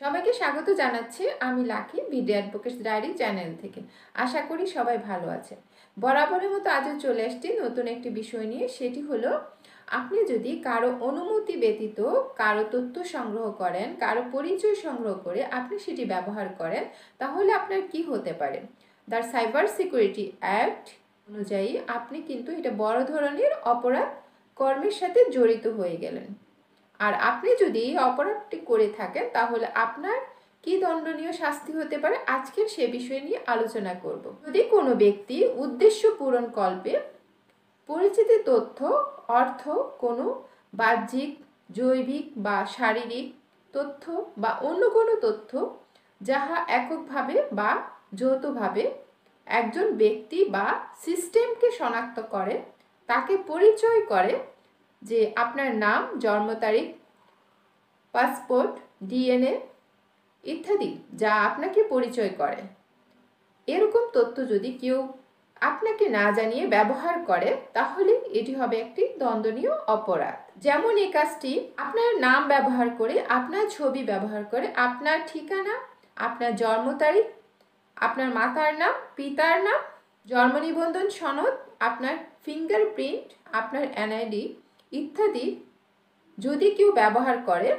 সবাইকে স্বাগত জানাচ্ছি আমি lucky video advocates diary channel থেকে। আশা করি সবাই ভালো আছেন। বরাবরের মতো আজও চলে আসছি নতুন একটি বিষয় নিয়ে। সেটি হলো, আপনি যদি কারো অনুমতি ব্যতীত কারো তথ্য সংগ্রহ করেন, কারো পরিচয় সংগ্রহ করে আপনি সেটি ব্যবহার করেন, তাহলে আপনার কি হতে পারে। দ্য সাইবার সিকিউরিটি অ্যাক্ট অনুযায়ী আপনি কিন্তু এটা বড় ধরনের অপরাধ কর্মের সাথে জড়িত হয়ে গেলেন। আর আপনি যদি এই অপরাধটি করে থাকেন তাহলে আপনার কি দণ্ডনীয় শাস্তি হতে পারে, আজকের সে বিষয় নিয়ে আলোচনা করব। যদি কোনো ব্যক্তি উদ্দেশ্য পূরণ কল্পে পরিচিতি তথ্য, অর্থ, কোনো বাহ্যিক, জৈবিক বা শারীরিক তথ্য বা অন্য কোনো তথ্য যাহা এককভাবে বা যৌথভাবে একজন ব্যক্তি বা সিস্টেমকে শনাক্ত করে, তাকে পরিচয় করে, যে আপনার নাম, জন্ম তারিখ, পাসপোর্ট, ডিএনএ ইত্যাদি যা আপনাকে পরিচয় করে, এরকম তথ্য যদি কেউ আপনাকে না জানিয়ে ব্যবহার করে তাহলে এটি হবে একটি দণ্ডনীয় অপরাধ। যেমন এই কাজটি আপনার নাম ব্যবহার করে, আপনার ছবি ব্যবহার করে, আপনার ঠিকানা, আপনার জন্ম তারিখ, আপনার মাতার নাম, পিতার নাম, জন্ম নিবন্ধন সনদ, আপনার ফিঙ্গারপ্রিন্ট, আপনার এনআইডি ইত্যাদি যদি কেউ ব্যবহার করে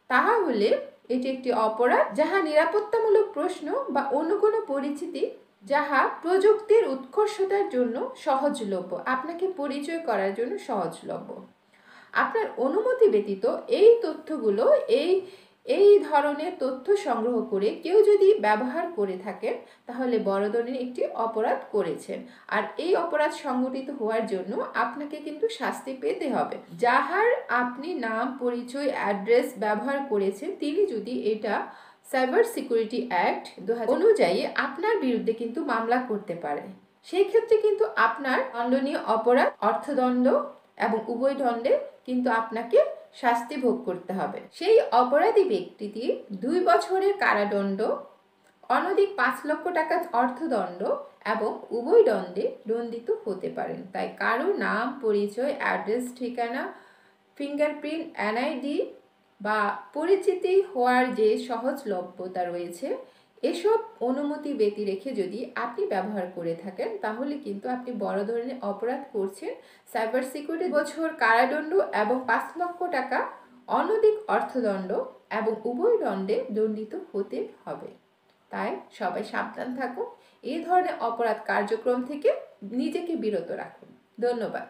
তাহলে এটি একটি অপরাধ, যাহা নিরাপত্তামূলক প্রশ্ন বা অন্য কোনো পরিচিতি যাহা প্রযুক্তির উৎকর্ষতার জন্য সহজলভ্য, আপনাকে পরিচয় করার জন্য সহজলভ্য। আপনার অনুমতি ব্যতীত এই তথ্যগুলো এই ধরনের তথ্য সংগ্রহ করে কেউ যদি ব্যবহার করে থাকেন তাহলে বড় ধরনের একটি অপরাধ করেছেন। আর এই অপরাধ সংগঠিত হওয়ার জন্য আপনাকে কিন্তু শাস্তি পেতে হবে। যাহার আপনি নাম, পরিচয়, অ্যাড্রেস ব্যবহার করেছেন তিনি যদি এটা সাইবার সিকিউরিটি অ্যাক্ট 2000 অনুযায়ী আপনার বিরুদ্ধে কিন্তু মামলা করতে পারে। সেই ক্ষেত্রে কিন্তু আপনার দণ্ডনীয় অপরাধ, অর্থদণ্ড এবং উভয় দণ্ডে কিন্তু আপনাকে শাস্তি ভোগ করতে হবে। সেই অপরাধী ব্যক্তিটি 2 বছরের কারাদণ্ড, অনধিক 5 লক্ষ টাকা অর্থদণ্ড এবং উভয় দণ্ডে দণ্ডিত হতে পারেন। তাই কারো নাম, পরিচয়, অ্যাড্রেস, ঠিকানা, ফিঙ্গারপ্রিন্ট, এনআইডি বা পরিচিতি হওয়ার যে সহজলভ্যতা রয়েছে, এসব অনুমতি ব্যতি রেখে যদি আপনি ব্যবহার করে থাকেন তাহলে কিন্তু আপনি বড় ধরনের অপরাধ করছেন। সাইবার সিকিউরিটি বছর কারাদণ্ড এবং 5 লক্ষ টাকা অনধিক অর্থদণ্ড এবং উভয় দণ্ডে দণ্ডিত হতে হবে। তাই সবাই সাবধান থাকুন, এই ধরনের অপরাধ কার্যক্রম থেকে নিজেকে বিরত রাখুন। ধন্যবাদ।